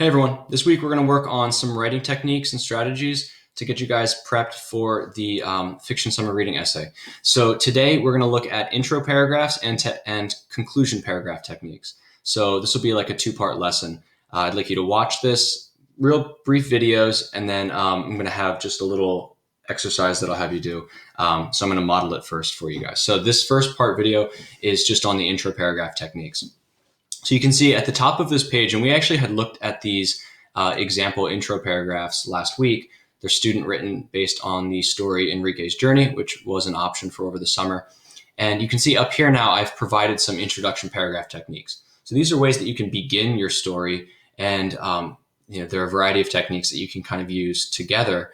Hey everyone, this week we're going to work on some writing techniques and strategies to get you guys prepped for the fiction summer reading essay. So today we're going to look at intro paragraphs and conclusion paragraph techniques. So this will be like a two-part lesson. I'd like you to watch this real brief videos, and then I'm going to have just a little exercise that I'll have you do. So I'm going to model it first for you guys. So this first part video is just on the intro paragraph techniques. So you can see at the top of this page, and we actually had looked at these example intro paragraphs last week. They're student written based on the story Enrique's Journey, which was an option for over the summer. And you can see up here now, I've provided some introduction paragraph techniques. So these are ways that you can begin your story, and there are a variety of techniques that you can kind of use together,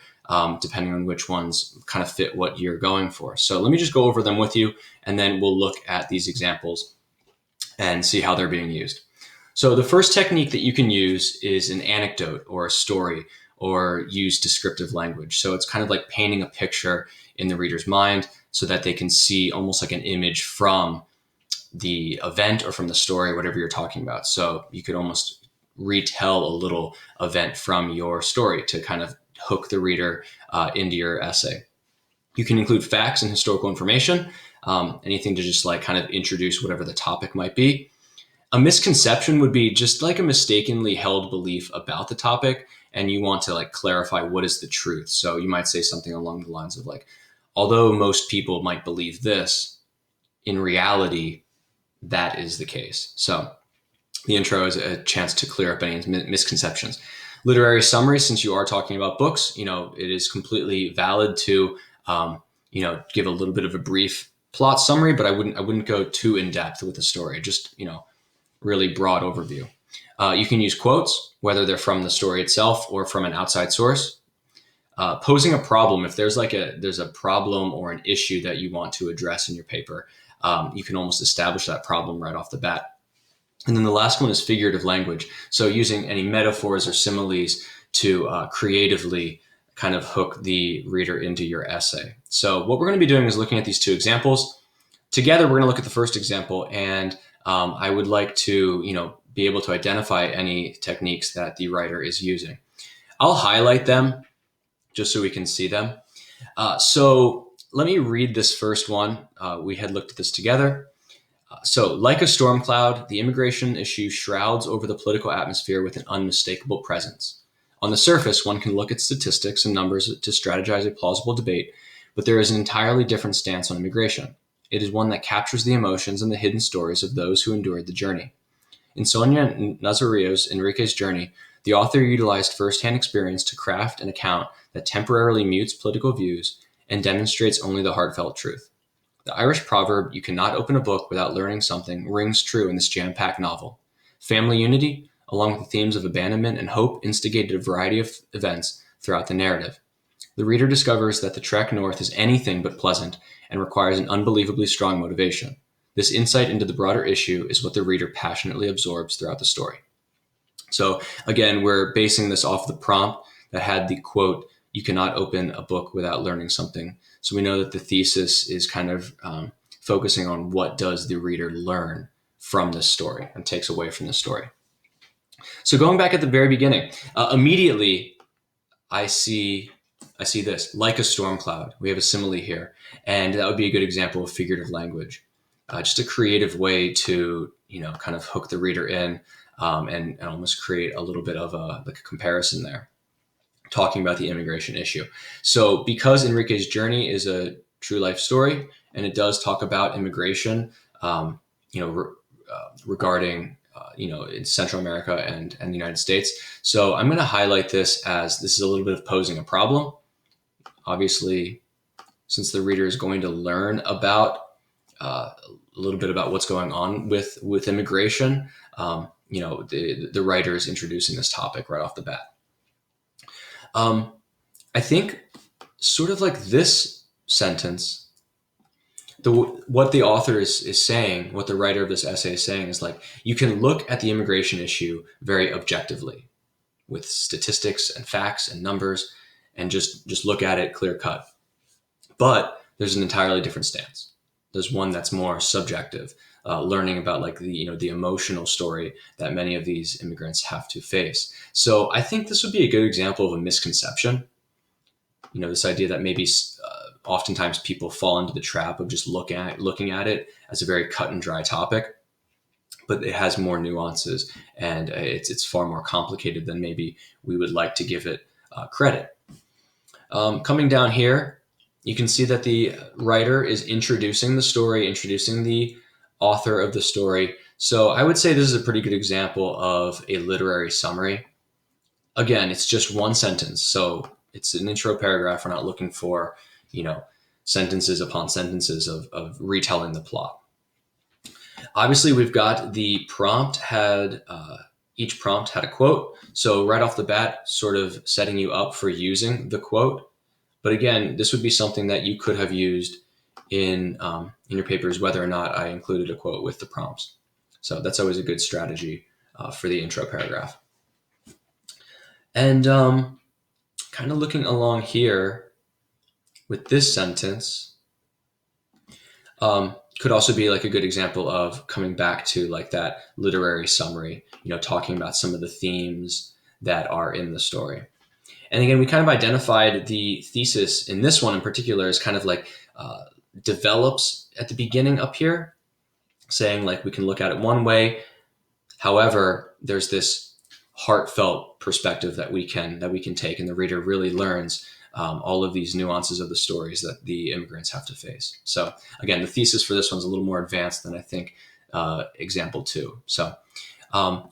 depending on which ones kind of fit what you're going for. So let me just go over them with you, and then we'll look at these examples and see how they're being used. So the first technique that you can use is an anecdote or a story, or use descriptive language. So it's kind of like painting a picture in the reader's mind so that they can see almost like an image from the event or from the story, whatever you're talking about. So you could almost retell a little event from your story to kind of hook the reader into your essay. You can include facts and historical information, anything to just like kind of introduce whatever the topic might be. A misconception would be just like a mistakenly held belief about the topic, and you want to like clarify what is the truth. So you might say something along the lines of like, although most people might believe this, in reality, that is the case. So the intro is a chance to clear up any misconceptions. Literary summary, since you are talking about books, it is completely valid to give a little bit of a brief plot summary, but I wouldn't go too in depth with the story. Just, really broad overview. You can use quotes, whether they're from the story itself or from an outside source. Posing a problem, if there's a problem or an issue that you want to address in your paper, you can almost establish that problem right off the bat. And then the last one is figurative language. So using any metaphors or similes to creatively kind of hook the reader into your essay. So what we're going to be doing is looking at these two examples. Together, we're going to look at the first example, and I would like to, be able to identify any techniques that the writer is using. I'll highlight them just so we can see them. So let me read this first one. We had looked at this together. So, like a storm cloud, the immigration issue shrouds over the political atmosphere with an unmistakable presence. On the surface, one can look at statistics and numbers to strategize a plausible debate, but there is an entirely different stance on immigration. It is one that captures the emotions and the hidden stories of those who endured the journey. In Sonia Nazario's Enrique's Journey, the author utilized firsthand experience to craft an account that temporarily mutes political views and demonstrates only the heartfelt truth. The Irish proverb, "You cannot open a book without learning something," rings true in this jam-packed novel. Family unity, along with the themes of abandonment and hope, instigated a variety of events throughout the narrative. The reader discovers that the trek north is anything but pleasant and requires an unbelievably strong motivation. This insight into the broader issue is what the reader passionately absorbs throughout the story. So again, we're basing this off the prompt that had the quote, "You cannot open a book without learning something." So we know that the thesis is kind of focusing on what does the reader learn from this story and takes away from the story. So going back at the very beginning, immediately I see this, like a storm cloud. We have a simile here, and that would be a good example of figurative language. Just a creative way to, kind of hook the reader in and almost create a little bit of a comparison there, talking about the immigration issue. So because Enrique's Journey is a true life story, and it does talk about immigration, regarding, in Central America and the United States. So I'm going to highlight this as this is a little bit of posing a problem. Obviously, since the reader is going to learn about a little bit about what's going on with immigration, the writer is introducing this topic right off the bat. I think sort of like this sentence, what the author is saying, what the writer of this essay is saying is like, you can look at the immigration issue very objectively with statistics and facts and numbers and just look at it clear cut. But there's an entirely different stance. There's one that's more subjective, learning about like the emotional story that many of these immigrants have to face. So I think this would be a good example of a misconception. This idea that maybe oftentimes people fall into the trap of just looking at it as a very cut and dry topic, but it has more nuances, and it's far more complicated than maybe we would like to give it credit. Coming down here, you can see that the writer is introducing the story, introducing the author of the story. So I would say this is a pretty good example of a literary summary. Again, it's just one sentence, so it's an intro paragraph. We're not looking for, sentences upon sentences of retelling the plot. Obviously, we've got the prompt each prompt had a quote. So right off the bat, sort of setting you up for using the quote. But again, this would be something that you could have used in your papers, whether or not I included a quote with the prompts. So that's always a good strategy for the intro paragraph. And kind of looking along here with this sentence, could also be like a good example of coming back to like that literary summary, talking about some of the themes that are in the story. And again, we kind of identified the thesis in this one in particular as kind of like develops at the beginning up here, saying like we can look at it one way. However, there's this heartfelt perspective that we can take, and the reader really learns all of these nuances of the stories that the immigrants have to face. So again, the thesis for this one's a little more advanced than I think example 2. So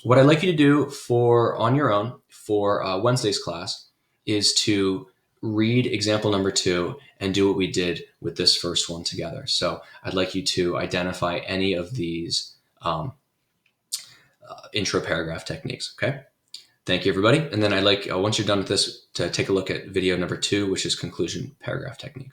what I'd like you to do on your own for Wednesday's class is to read example number 2 and do what we did with this first one together. So I'd like you to identify any of these intro paragraph techniques. Okay. Thank you, everybody. And then I'd like, once you're done with this, to take a look at video number 2, which is conclusion paragraph technique.